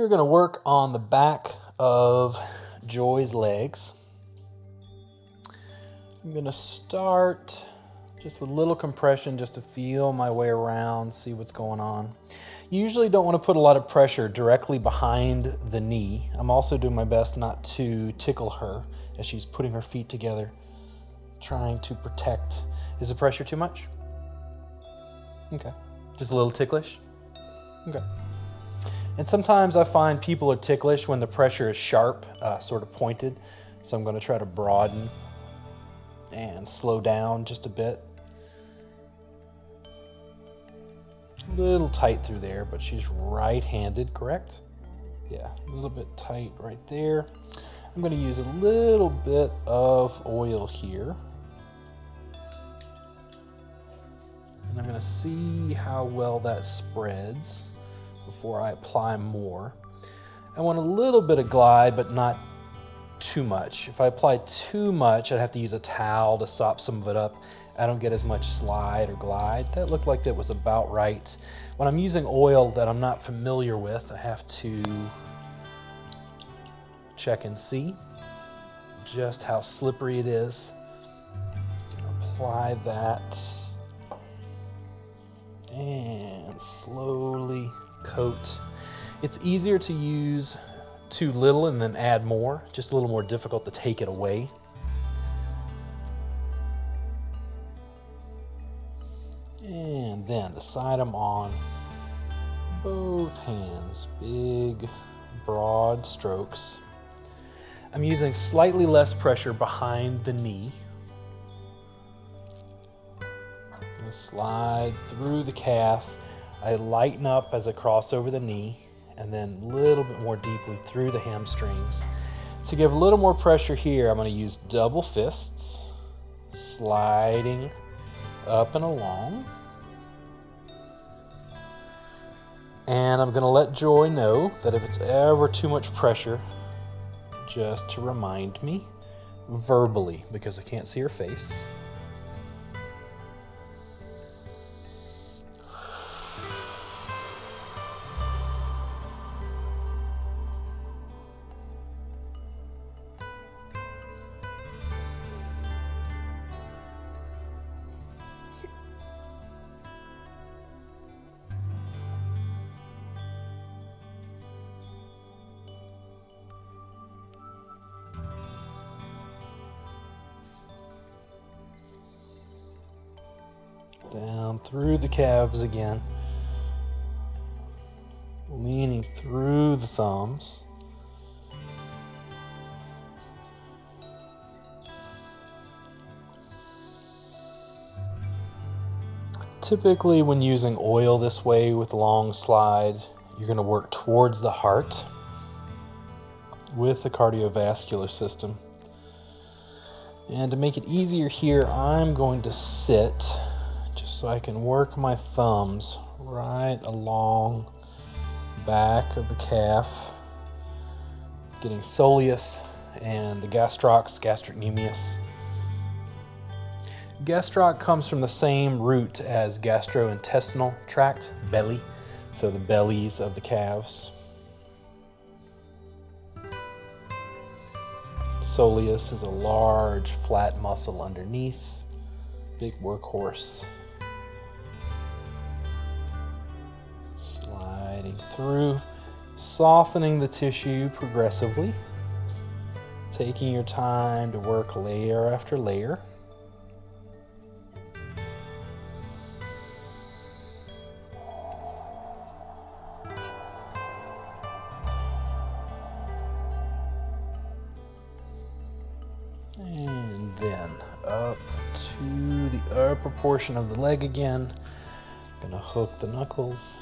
We're going to work on the back of Joy's legs. I'm going to start just with a little compression just to feel my way around, see what's going on. You usually don't want to put a lot of pressure directly behind the knee. I'm also doing my best not to tickle her as she's putting her feet together, trying to protect. Is the pressure too much? Okay. Just a little ticklish? Okay. And sometimes I find people are ticklish when the pressure is sharp, sort of pointed. So I'm going to try to broaden and slow down just a bit. A little tight through there, but she's right-handed, correct? Yeah, a little bit tight right there. I'm going to use a little bit of oil here. And I'm going to see how well that spreads before I apply more. I want a little bit of glide, but not too much. If I apply too much, I'd have to use a towel to sop some of it up. I don't get as much slide or glide. That looked like that was about right. When I'm using oil that I'm not familiar with, I have to check and see just how slippery it is. Apply that and slowly coat. It's easier to use too little and then add more, just a little more difficult to take it away. And then the side I'm on, both hands, big, broad strokes. I'm using slightly less pressure behind the knee. And slide through the calf. I lighten up as I cross over the knee, and then a little bit more deeply through the hamstrings. To give a little more pressure here, I'm going to use double fists, sliding up and along. And I'm going to let Joy know that if it's ever too much pressure, just to remind me verbally, because I can't see her face. Down through the calves again, leaning through the thumbs. Typically when using oil this way with a long slide, you're going to work towards the heart with the cardiovascular system. And to make it easier here, I'm going to sit just so I can work my thumbs right along the back of the calf, getting soleus and the gastroc, gastrocnemius. Gastroc comes from the same root as gastrointestinal tract, belly, so the bellies of the calves. Soleus is a large, flat muscle underneath, big workhorse. Sliding through, softening the tissue progressively, taking your time to work layer after layer. And then up to the upper portion of the leg again. I'm gonna hook the knuckles.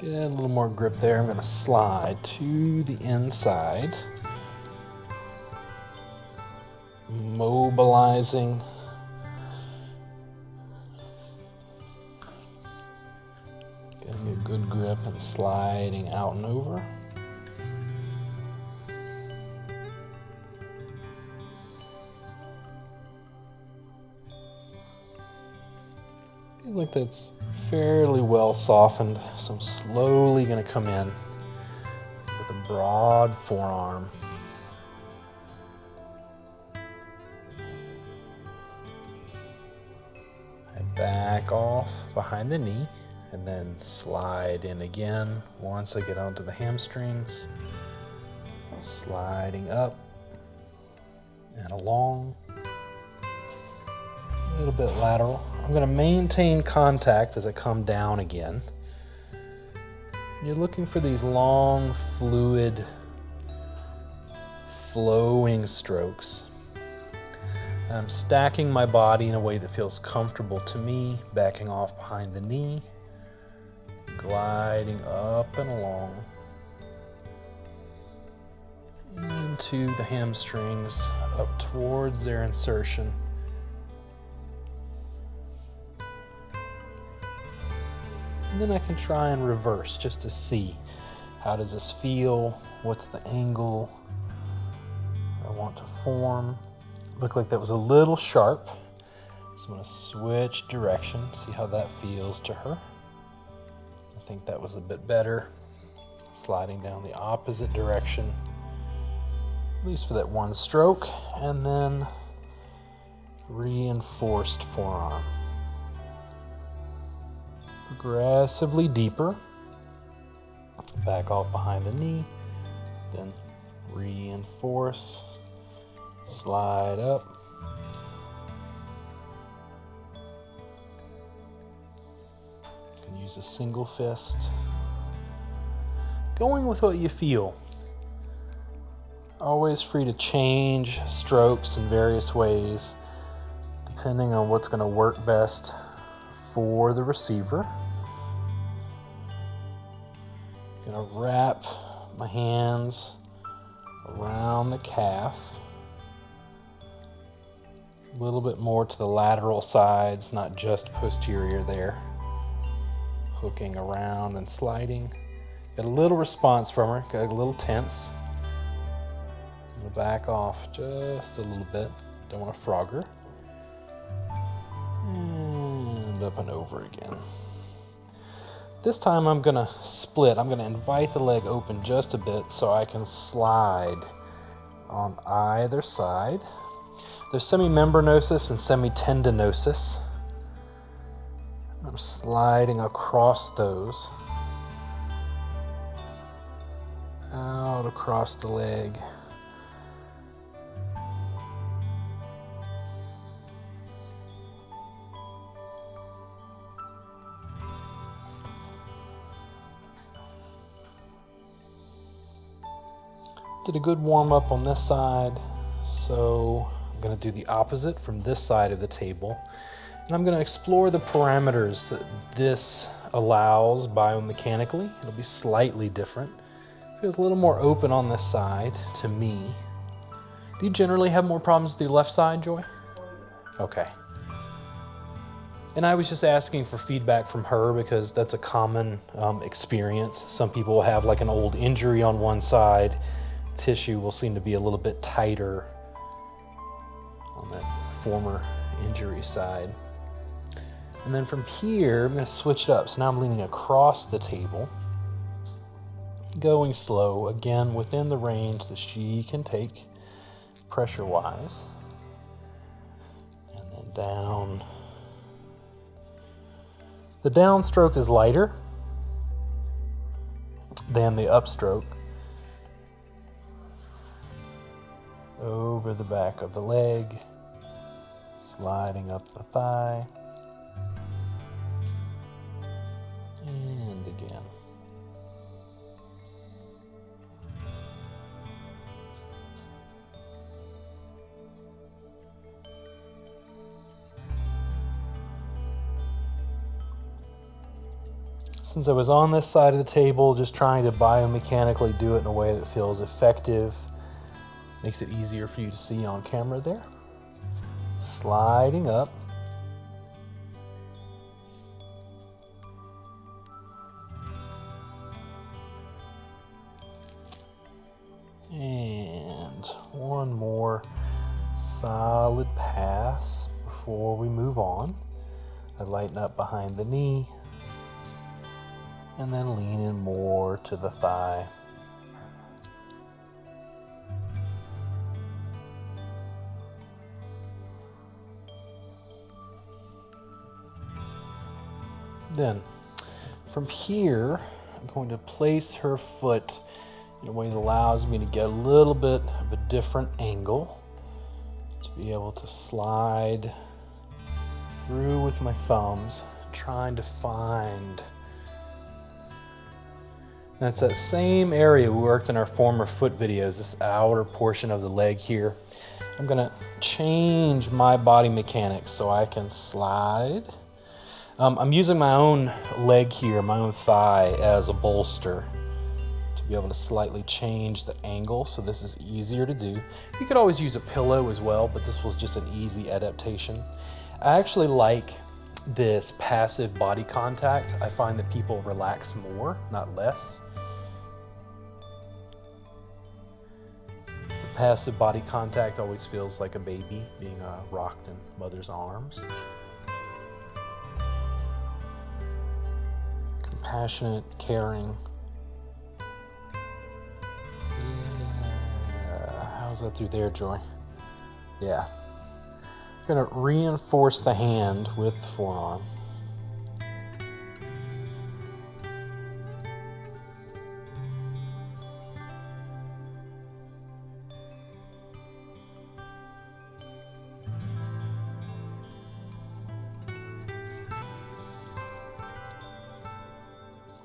Get a little more grip there. I'm gonna slide to the inside, mobilizing. Getting a good grip and sliding out and over. feel like that's fairly well softened, so I'm slowly going to come in with a broad forearm. I back off behind the knee and then slide in again once I get onto the hamstrings, sliding up and along, a little bit lateral. I'm going to maintain contact as I come down again. You're looking for these long, fluid, flowing strokes. I'm stacking my body in a way that feels comfortable to me, backing off behind the knee, gliding up and along into the hamstrings, up towards their insertion. And then I can try and reverse just to see, how does this feel? What's the angle I want to form? Looked like that was a little sharp, so I'm going to switch direction, see how that feels to her. I think that was a bit better. Sliding down the opposite direction, at least for that one stroke, and then reinforced forearm. Progressively deeper, back off behind the knee, then reinforce, slide up, you can use a single fist, going with what you feel. Always free to change strokes in various ways depending on what's going to work best for the receiver. Gonna wrap my hands around the calf, a little bit more to the lateral sides, not just posterior there. Hooking around and sliding. Got a little response from her, got a little tense. I'm gonna back off just a little bit, don't want to frog her. And up and over again. This time I'm gonna split. I'm gonna invite the leg open just a bit so I can slide on either side. There's semimembranosus and semitendinosus. I'm sliding across those, out across the leg. Did a good warm up on this side, so I'm going to do the opposite from this side of the table. And I'm going to explore the parameters that this allows biomechanically. It'll be slightly different. Feels a little more open on this side to me. Do you generally have more problems with your left side, Joy? Okay. And I was just asking for feedback from her because that's a common experience. Some people will have like an old injury on one side. Tissue will seem to be a little bit tighter on that former injury side. And then from here, I'm going to switch it up. So now I'm leaning across the table, going slow, again within the range that she can take pressure-wise. And then down. The downstroke is lighter than the upstroke. Over the back of the leg, sliding up the thigh, and again. Since I was on this side of the table, just trying to biomechanically do it in a way that feels effective, makes it easier for you to see on camera there. Sliding up. And one more solid pass before we move on. I lighten up behind the knee and then lean in more to the thigh. Then, from here, I'm going to place her foot in a way that allows me to get a little bit of a different angle to be able to slide through with my thumbs, trying to find. That's that same area we worked in our former foot videos, this outer portion of the leg here. I'm gonna change my body mechanics so I can slide. I'm using my own leg here, my own thigh, as a bolster to be able to slightly change the angle, so this is easier to do. You could always use a pillow as well, but this was just an easy adaptation. I actually like this passive body contact. I find that people relax more, not less. The passive body contact always feels like a baby being rocked in mother's arms. Compassionate, caring. Yeah. How's that through there, Joy? Yeah. I'm going to reinforce the hand with the forearm.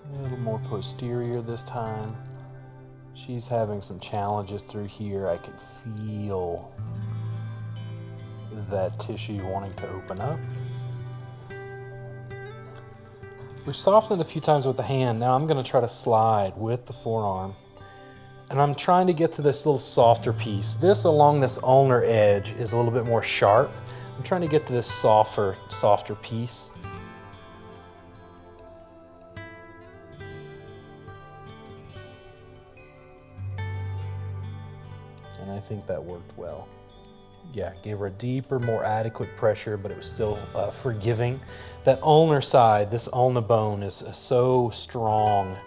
A little more posterior this time. She's having some challenges through here. I can feel that tissue wanting to open up. We've softened a few times with the hand. Now I'm going to try to slide with the forearm. And I'm trying to get to this little softer piece. This along this ulnar edge is a little bit more sharp. I'm trying to get to this softer piece. And I think that worked well. Yeah, gave her a deeper, more adequate pressure, but it was still forgiving. That ulnar side, this ulnar bone is so strong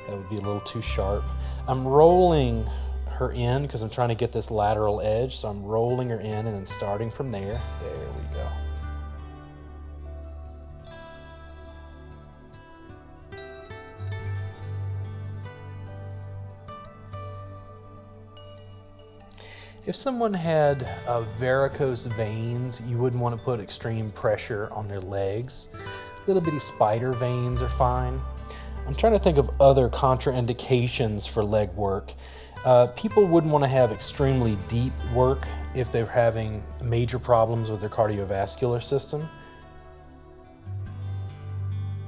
that it would be a little too sharp. I'm rolling her in because I'm trying to get this lateral edge, so I'm rolling her in and then starting from there. There we go. If someone had varicose veins, you wouldn't want to put extreme pressure on their legs. Little bitty spider veins are fine. I'm trying to think of other contraindications for leg work. People wouldn't want to have extremely deep work if they're having major problems with their cardiovascular system.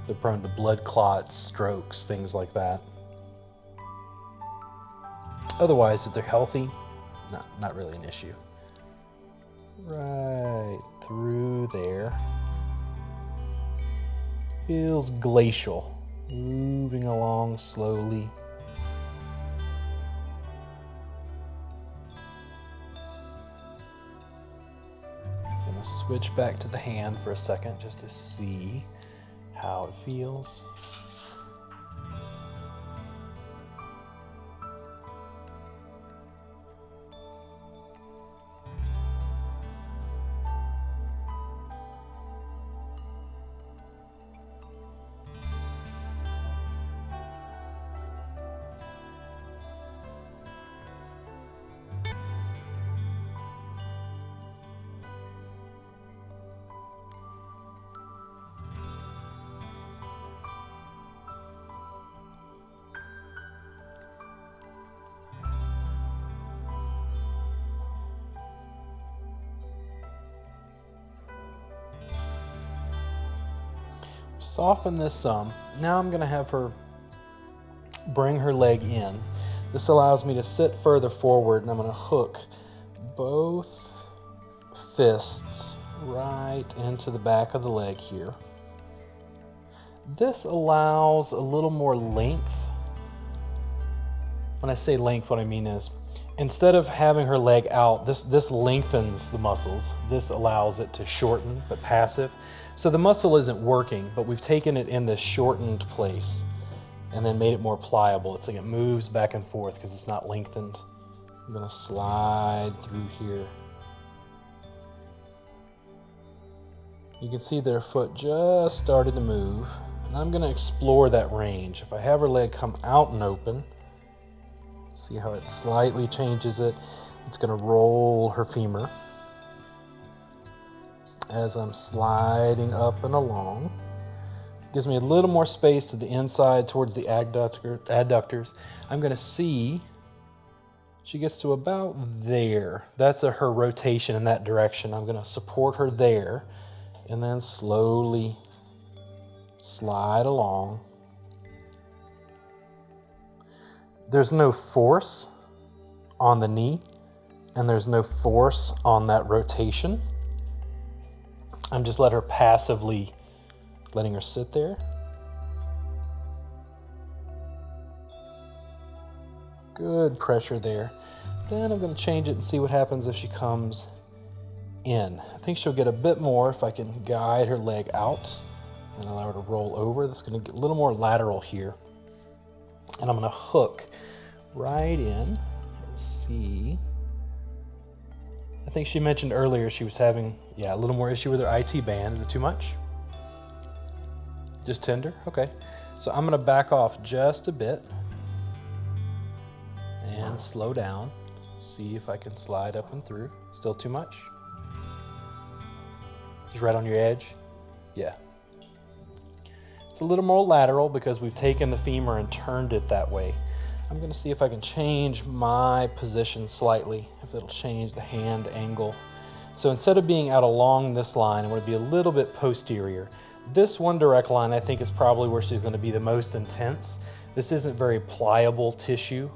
They're prone to blood clots, strokes, things like that. Otherwise, if they're healthy, not really an issue. Right through there. Feels glacial. Moving along slowly. I'm gonna switch back to the hand for a second just to see how it feels. Soften this some. Now I'm going to have her bring her leg in. This allows me to sit further forward, and I'm going to hook both fists right into the back of the leg here. This allows a little more length. When I say length, what I mean is instead of having her leg out, this lengthens the muscles. This allows it to shorten, but passive. So the muscle isn't working, but we've taken it in this shortened place and then made it more pliable. It's like it moves back and forth because it's not lengthened. I'm gonna slide through here. You can see that her foot just started to move. And I'm gonna explore that range. If I have her leg come out and open, see how it slightly changes it. It's gonna roll her femur as I'm sliding up and along. Gives me a little more space to the inside towards the adductors. I'm gonna see she gets to about there. That's her rotation in that direction. I'm gonna support her there and then slowly slide along. There's no force on the knee and there's no force on that rotation. I'm just letting her sit there. Good pressure there. Then I'm going to change it and see what happens if she comes in. I think she'll get a bit more if I can guide her leg out and allow her to roll over. That's going to get a little more lateral here. And I'm going to hook right in. Let's see. I think she mentioned earlier she was having, a little more issue with her IT band. Is it too much? Just tender? Okay. So I'm gonna back off just a bit and slow down. See if I can slide up and through. Still too much? Just right on your edge? Yeah. It's a little more lateral because we've taken the femur and turned it that way. I'm gonna see if I can change my position slightly, if it'll change the hand angle. So instead of being out along this line, I'm gonna be a little bit posterior. This one direct line I think is probably where she's gonna be the most intense. This isn't very pliable tissue,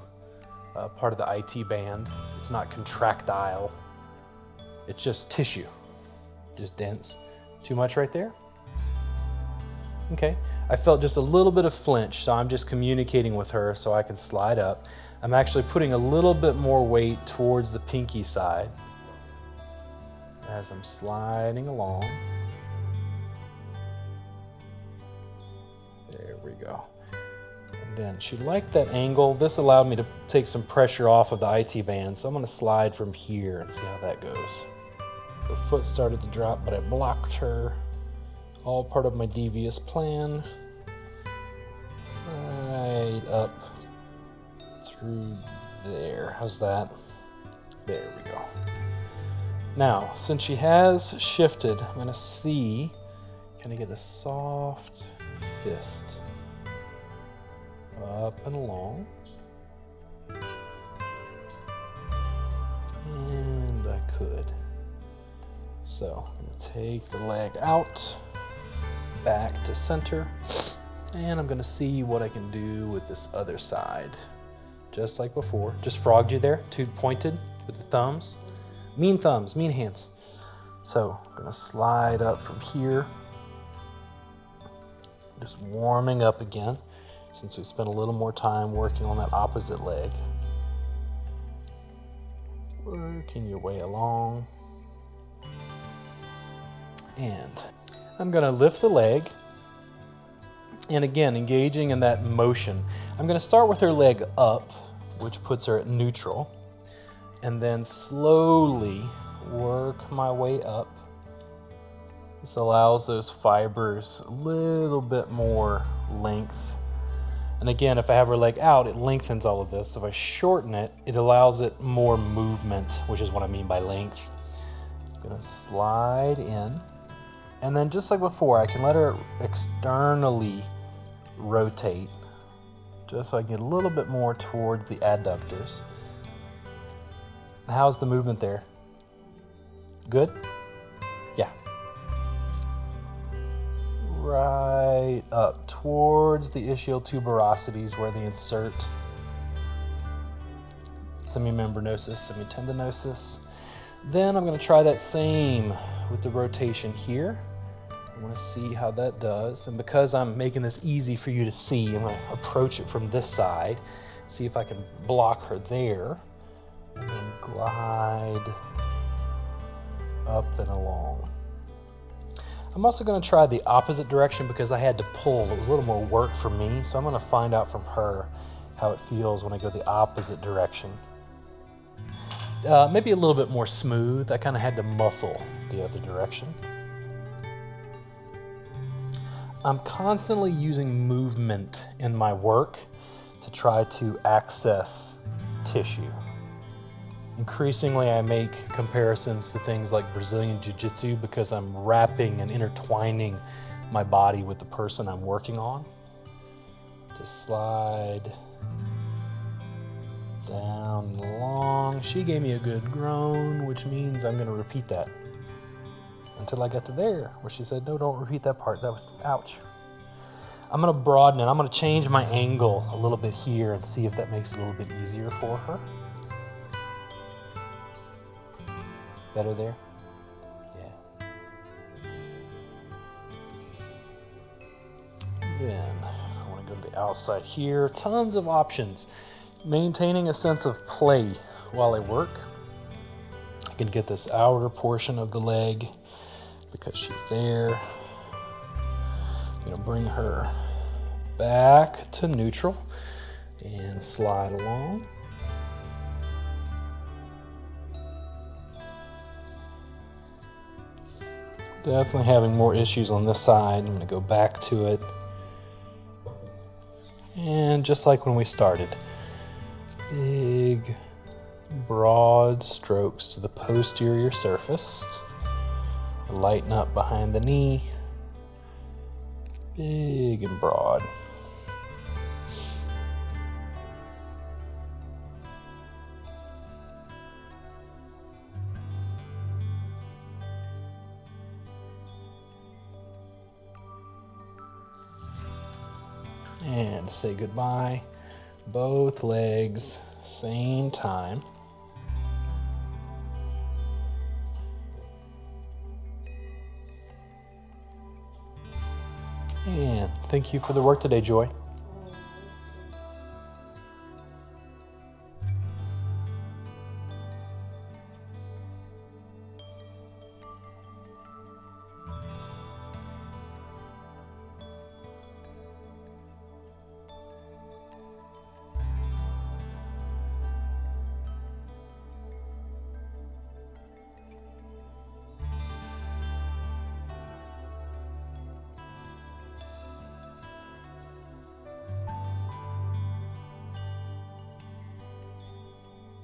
part of the IT band. It's not contractile, it's just tissue, just dense. Too much right there? Okay, I felt just a little bit of flinch, so I'm just communicating with her so I can slide up. I'm actually putting a little bit more weight towards the pinky side as I'm sliding along. There we go. And then she liked that angle. This allowed me to take some pressure off of the IT band, so I'm gonna slide from here and see how that goes. Her foot started to drop, but I blocked her. All part of my devious plan. Right up through there. How's that? There we go. Now, since she has shifted, I'm gonna see, can I get a soft fist? Up and along. And I could. So, I'm gonna take the leg out, back to center, and I'm gonna see what I can do with this other side. Just like before, just frogged you there, two pointed with the thumbs. Mean thumbs, mean hands. So I'm gonna slide up from here. Just warming up again, since we spent a little more time working on that opposite leg. Working your way along. And I'm gonna lift the leg, and again, engaging in that motion. I'm gonna start with her leg up, which puts her at neutral, and then slowly work my way up. This allows those fibers a little bit more length. And again, if I have her leg out, it lengthens all of this. If I shorten it, it allows it more movement, which is what I mean by length. I'm gonna slide in. And then just like before, I can let her externally rotate, just so I can get a little bit more towards the adductors. How's the movement there? Good? Yeah. Right up towards the ischial tuberosities where they insert semimembranosus, semitendinosus. Then I'm going to try that same with the rotation here. I want to see how that does. And because I'm making this easy for you to see, I'm going to approach it from this side, see if I can block her there. and then glide up and along. I'm also going to try the opposite direction because I had to pull. It was a little more work for me, so I'm going to find out from her how it feels when I go the opposite direction. Maybe a little bit more smooth. I kind of had to muscle the other direction. I'm constantly using movement in my work to try to access tissue. Increasingly, I make comparisons to things like Brazilian Jiu-Jitsu because I'm wrapping and intertwining my body with the person I'm working on. Just slide down and along. She gave me a good groan, which means I'm going to repeat that until I get to there, where she said, no, don't repeat that part. That was, ouch. I'm going to broaden it. I'm going to change my angle a little bit here and see if that makes it a little bit easier for her. Better there? Yeah. Then I want to go to the outside here. Tons of options. Maintaining a sense of play while I work. I can get this outer portion of the leg because she's there. I'm going to bring her back to neutral and slide along. Definitely having more issues on this side. I'm going to go back to it. And just like when we started, big, broad strokes to the posterior surface. Lighten up behind the knee. Big and broad. And say goodbye. Both legs, same time. And thank you for the work today, Joy.